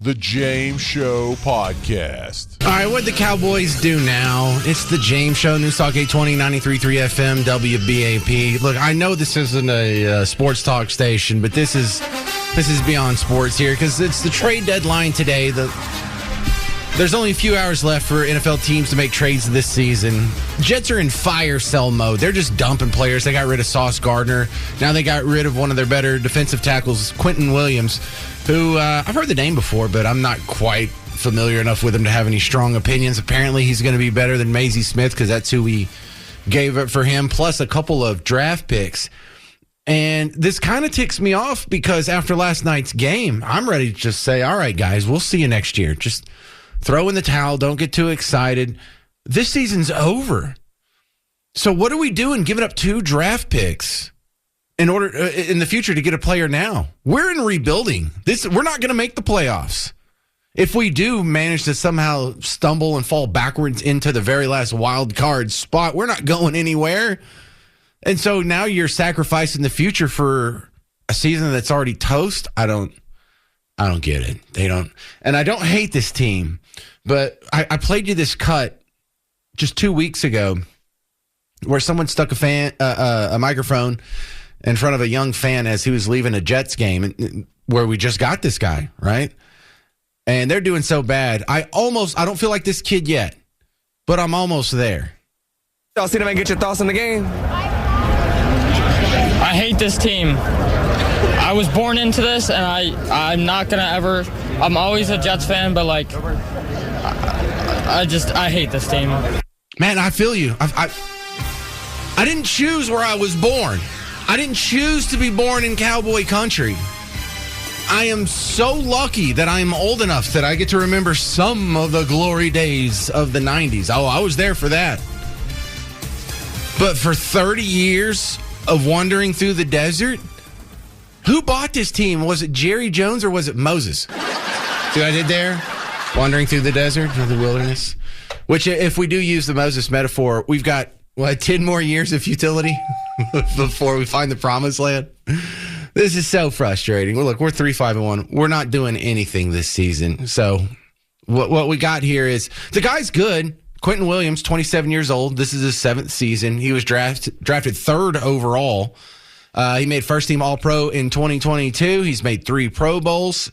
The James Show Podcast. All right, what the Cowboys do now? It's the James Show, News Talk 820, 93.3 FM, WBAP. Look, I know this isn't a sports talk station, but this is beyond sports here because it's the trade deadline today. There's only a few hours left for NFL teams to make trades this season. Jets are in fire sale mode. They're just dumping players. They got rid of Sauce Gardner. Now they got rid of one of their better defensive tackles, Quentin Williams, who I've heard the name before, but I'm not quite familiar enough with him to have any strong opinions. Apparently he's going to be better than Maisie Smith because that's who we gave up for him, plus a couple of draft picks. And this kind of ticks me off because after last night's game, I'm ready to just say, all right, guys, we'll see you next year. Just throw in the towel. Don't get too excited. This season's over. So what are we doing giving up 2 draft picks in order in the future to get a player now? We're in rebuilding. We're not going to make the playoffs. If we do manage to somehow stumble and fall backwards into the very last wild card spot, we're not going anywhere. And so now you're sacrificing the future for a season that's already toast. I don't get it. They don't. And I don't hate this team, but I played you this cut just 2 weeks ago where someone stuck a microphone in front of a young fan as he was leaving a Jets game where we just got this guy, right? And they're doing so bad. I don't feel like this kid yet, but I'm almost there. Y'all see them and get your thoughts on the game? I hate this team. I was born into this, and I'm not going to ever... I'm always a Jets fan, but, like, I hate this team. Man, I feel you. I didn't choose where I was born. I didn't choose to be born in cowboy country. I am so lucky that I'm old enough that I get to remember some of the glory days of the 90s. Oh, I was there for that. But for 30 years of wandering through the desert, who bought this team? Was it Jerry Jones or was it Moses? See what I did there? Wandering through the desert or the wilderness? Which, if we do use the Moses metaphor, we've got, 10 more years of futility before we find the promised land? This is so frustrating. Well, look, we're 3-5-1. We're not doing anything this season. So what we got here is the guy's good. Quentin Williams, 27 years old. This is his 7th season. He was drafted 3rd overall. He made first-team All-Pro in 2022. He's made 3 Pro Bowls.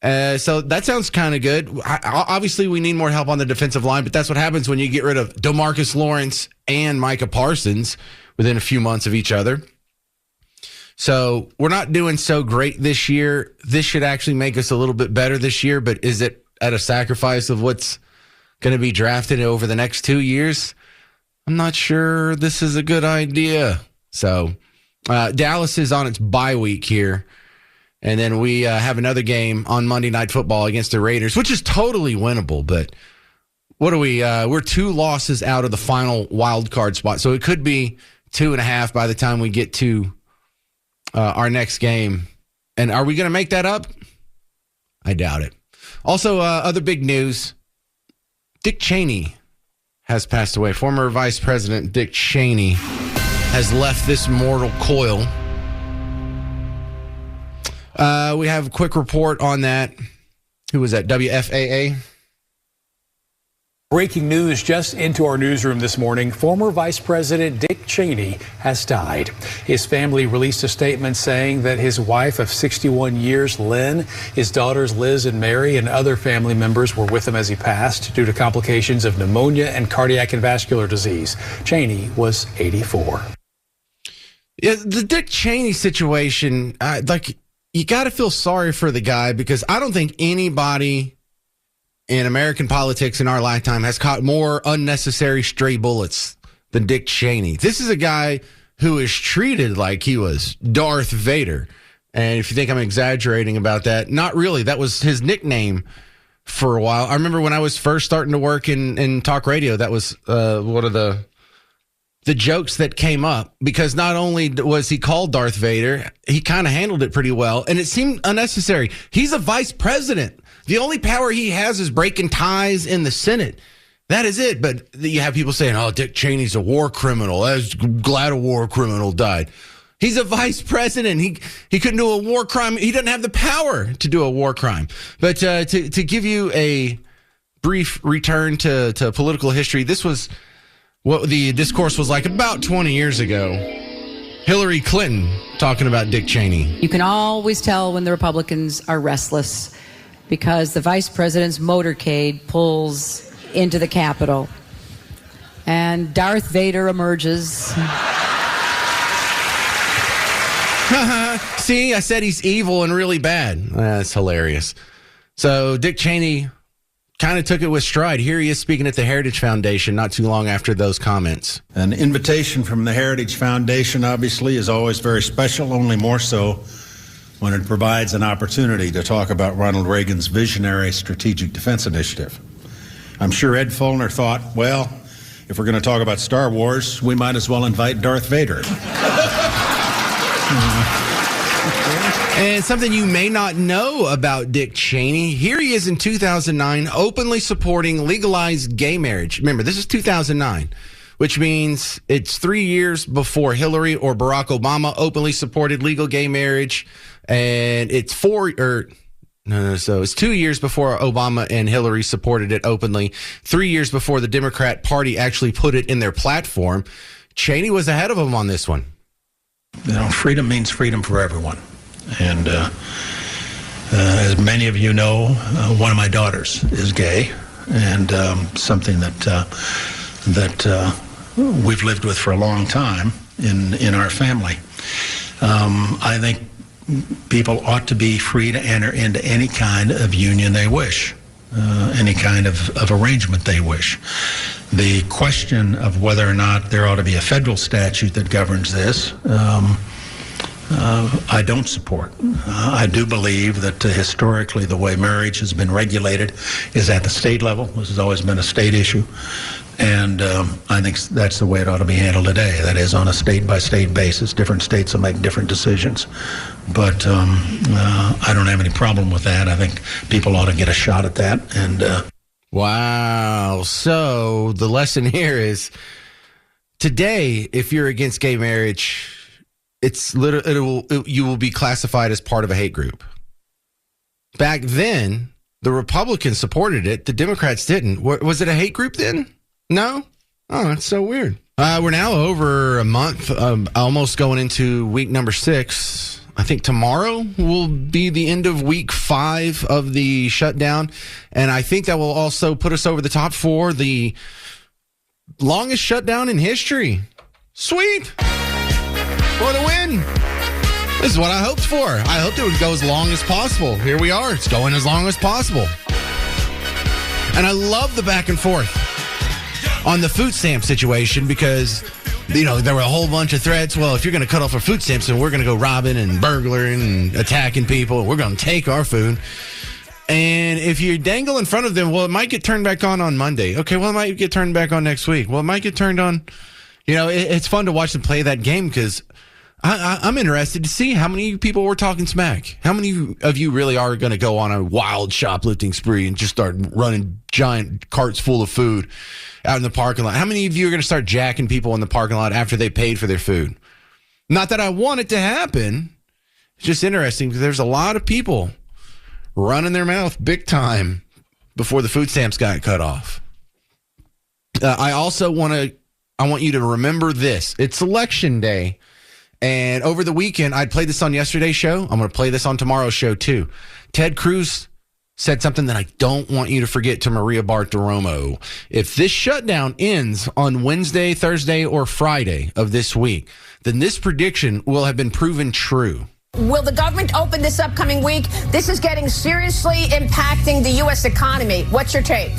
So that sounds kind of good. Obviously, we need more help on the defensive line, but that's what happens when you get rid of DeMarcus Lawrence and Micah Parsons within a few months of each other. So we're not doing so great this year. This should actually make us a little bit better this year, but is it at a sacrifice of what's going to be drafted over the next 2 years? I'm not sure this is a good idea. So Dallas is on its bye week here. And then we have another game on Monday Night Football against the Raiders, which is totally winnable. But what are we? We're 2 losses out of the final wild card spot. So it could be 2.5 by the time we get to our next game. And are we going to make that up? I doubt it. Also, other big news. Dick Cheney has passed away. Former Vice President Dick Cheney has left this mortal coil. We have a quick report on that. Who was that? WFAA? Breaking news just into our newsroom this morning. Former Vice President Dick Cheney has died. His family released a statement saying that his wife of 61 years, Lynn, his daughters Liz and Mary, and other family members were with him as he passed due to complications of pneumonia and cardiac and vascular disease. Cheney was 84. Yeah, the Dick Cheney situation, you got to feel sorry for the guy because I don't think anybody in American politics in our lifetime has caught more unnecessary stray bullets than Dick Cheney. This is a guy who is treated like he was Darth Vader. And if you think I'm exaggerating about that, not really. That was his nickname for a while. I remember when I was first starting to work in talk radio, that was one of the jokes that came up, because not only was he called Darth Vader, he kind of handled it pretty well, and it seemed unnecessary. He's a vice president. The only power he has is breaking ties in the Senate. That is it. But you have people saying, oh, Dick Cheney's a war criminal. I was glad a war criminal died. He's a vice president. He couldn't do a war crime. He doesn't have the power to do a war crime. But to give you a brief return to political history, this was what the discourse was like about 20 years ago. Hillary Clinton talking about Dick Cheney. You can always tell when the Republicans are restless because the vice president's motorcade pulls into the Capitol and Darth Vader emerges. See, I said he's evil and really bad. That's hilarious. So Dick Cheney kind of took it with stride. Here he is speaking at the Heritage Foundation not too long after those comments. An invitation from the Heritage Foundation, obviously, is always very special, only more so when it provides an opportunity to talk about Ronald Reagan's visionary Strategic Defense Initiative. I'm sure Ed Follner thought, well, if we're going to talk about Star Wars, we might as well invite Darth Vader. And something you may not know about Dick Cheney, here he is in 2009 openly supporting legalized gay marriage. Remember, this is 2009, which means it's 3 years before Hillary or Barack Obama openly supported legal gay marriage. And it's so it's 2 years before Obama and Hillary supported it openly, 3 years before the Democrat Party actually put it in their platform. Cheney was ahead of him on this one. You know, freedom means freedom for everyone. And as many of you know, one of my daughters is gay, and something that we've lived with for a long time in our family. I think people ought to be free to enter into any kind of union they wish, any kind of arrangement they wish. The question of whether or not there ought to be a federal statute that governs this, I don't support. I do believe that historically the way marriage has been regulated is at the state level. This has always been a state issue. And I think that's the way it ought to be handled today. That is, on a state-by-state basis. Different states will make different decisions. But I don't have any problem with that. I think people ought to get a shot at that. And wow. So the lesson here is today, if you're against gay marriage, you will be classified as part of a hate group. Back then, the Republicans supported it. The Democrats didn't. Was it a hate group then? No? Oh, that's so weird. We're now over a month, almost going into week number 6. I think tomorrow will be the end of week 5 of the shutdown. And I think that will also put us over the top for the longest shutdown in history. Sweet. What a win. This is what I hoped for. I hoped it would go as long as possible. Here we are. It's going as long as possible. And I love the back and forth on the food stamp situation because, you know, there were a whole bunch of threats. Well, if you're going to cut off our food stamps, then we're going to go robbing and burglaring and attacking people. We're going to take our food. And if you dangle in front of them, well, it might get turned back on Monday. Okay, well, it might get turned back on next week. Well, it might get turned on. You know, it's fun to watch them play that game because I'm interested to see how many people were talking smack. How many of you really are going to go on a wild shoplifting spree and just start running giant carts full of food out in the parking lot? How many of you are going to start jacking people in the parking lot after they paid for their food? Not that I want it to happen. It's just interesting because there's a lot of people running their mouth big time before the food stamps got cut off. I want you to remember this. It's Election Day. And over the weekend, I'd played this on yesterday's show. I'm going to play this on tomorrow's show, too. Ted Cruz said something that I don't want you to forget to Maria Bartiromo. If this shutdown ends on Wednesday, Thursday, or Friday of this week, then this prediction will have been proven true. Will the government open this upcoming week? This is getting seriously impacting the U.S. economy. What's your take?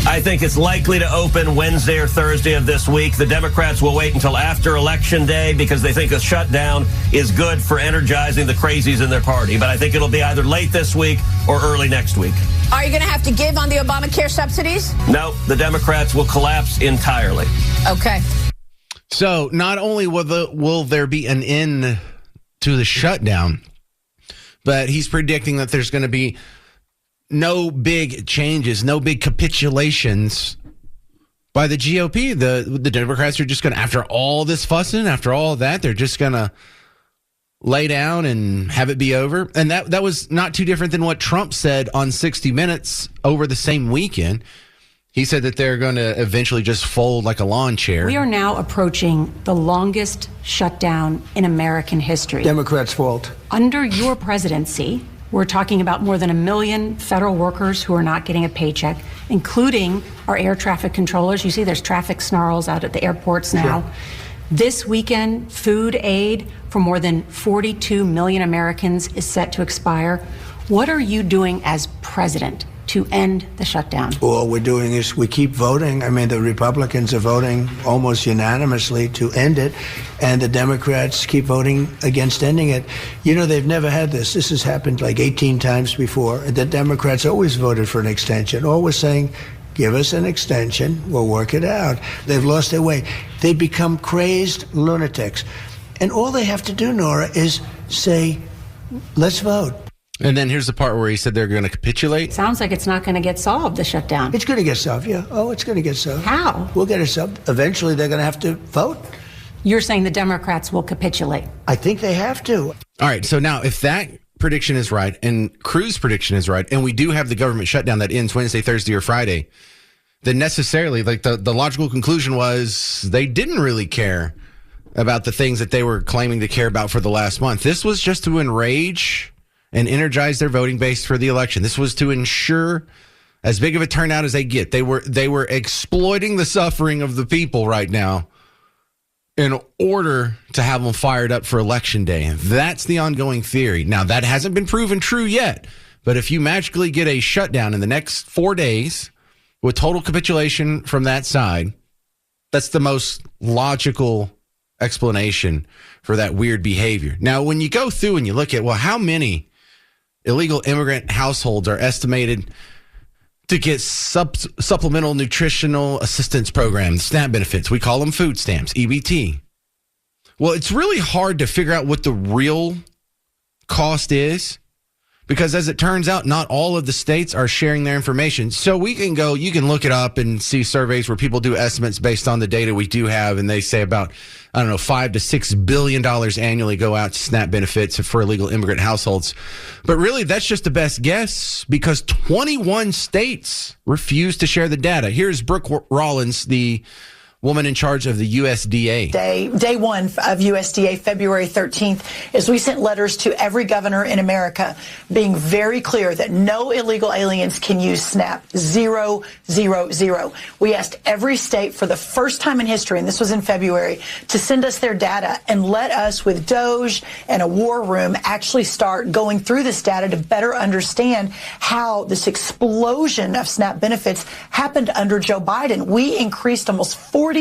I think it's likely to open Wednesday or Thursday of this week. The Democrats will wait until after Election Day because they think a shutdown is good for energizing the crazies in their party. But I think it'll be either late this week or early next week. Are you going to have to give on the Obamacare subsidies? No, the Democrats will collapse entirely. Okay. So not only will there be an end to the shutdown, but he's predicting that there's going to be no big changes, no big capitulations by the GOP. The Democrats are just going to, after all this fussing, after all that, they're just going to lay down and have it be over. And that was not too different than what Trump said on 60 Minutes over the same weekend. He said that they're going to eventually just fold like a lawn chair. We are now approaching the longest shutdown in American history. Democrats' fault. Under your presidency, we're talking about more than 1 million federal workers who are not getting a paycheck, including our air traffic controllers. You see there's traffic snarls out at the airports now. Sure. This weekend, food aid for more than 42 million Americans is set to expire. What are you doing as president to end the shutdown? All we're doing is we keep voting. I mean, the Republicans are voting almost unanimously to end it, and the Democrats keep voting against ending it. You know, they've never had this. This has happened like 18 times before. The Democrats always voted for an extension, always saying, give us an extension, we'll work it out. They've lost their way. They become crazed lunatics. And all they have to do, Nora, is say, let's vote. And then here's the part where he said they're going to capitulate. Sounds like it's not going to get solved, the shutdown. It's going to get solved, yeah. Oh, it's going to get solved. How? We'll get it solved. Eventually, they're going to have to vote. You're saying the Democrats will capitulate? I think they have to. All right, so now if that prediction is right and Cruz's prediction is right, and we do have the government shutdown that ends Wednesday, Thursday, or Friday, then necessarily, like the logical conclusion was they didn't really care about the things that they were claiming to care about for the last month. This was just to enrage and energize their voting base for the election. This was to ensure as big of a turnout as they get. They were exploiting the suffering of the people right now in order to have them fired up for Election Day. And that's the ongoing theory. Now, that hasn't been proven true yet, but if you magically get a shutdown in the next 4 days with total capitulation from that side, that's the most logical explanation for that weird behavior. Now, when you go through and you look at, well, how many illegal immigrant households are estimated to get supplemental nutritional assistance programs, SNAP benefits. We call them food stamps, EBT. Well, it's really hard to figure out what the real cost is because, as it turns out, not all of the states are sharing their information. So you can look it up and see surveys where people do estimates based on the data we do have, and they say about, $5 to $6 billion annually go out to SNAP benefits for illegal immigrant households. But really, that's just the best guess because 21 states refuse to share the data. Here's Brooke Rollins, the woman in charge of the USDA. Day one of USDA, February 13th, is we sent letters to every governor in America being very clear that no illegal aliens can use SNAP. 0, 0, 0. We asked every state for the first time in history, and this was in February, to send us their data and let us, with DOJ and a war room, actually start going through this data to better understand how this explosion of SNAP benefits happened under Joe Biden. We increased almost 40%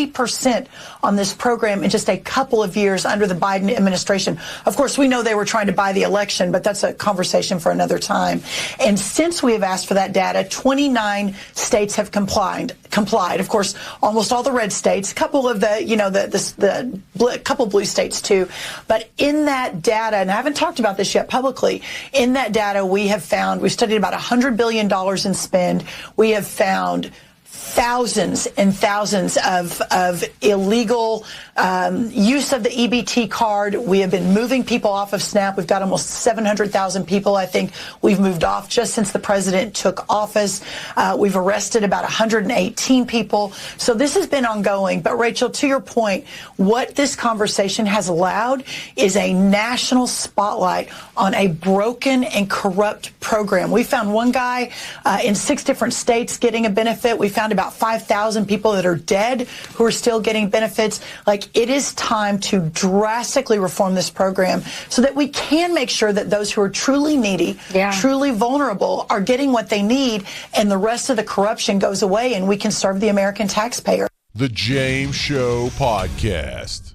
on this program in just a couple of years under the Biden administration. Of course, we know they were trying to buy the election, but that's a conversation for another time. And since we have asked for that data, 29 states have complied. Of course, almost all the red states, a couple of couple blue states too. But in that data, and I haven't talked about this yet publicly, in that data we've studied about $100 billion in spend. We have found thousands and thousands of illegal use of the EBT card. We have been moving people off of SNAP. We've got almost 700,000 people, I think, we've moved off just since the president took office. We've arrested about 118 people. So this has been ongoing. But, Rachel, to your point, what this conversation has allowed is a national spotlight on a broken and corrupt program. We found one guy in 6 different states getting a benefit. We found about 5,000 people that are dead who are still getting benefits. It is time to drastically reform this program so that we can make sure that those who are truly needy, truly vulnerable, are getting what they need, and the rest of the corruption goes away and we can serve the American taxpayer. The James Show Podcast.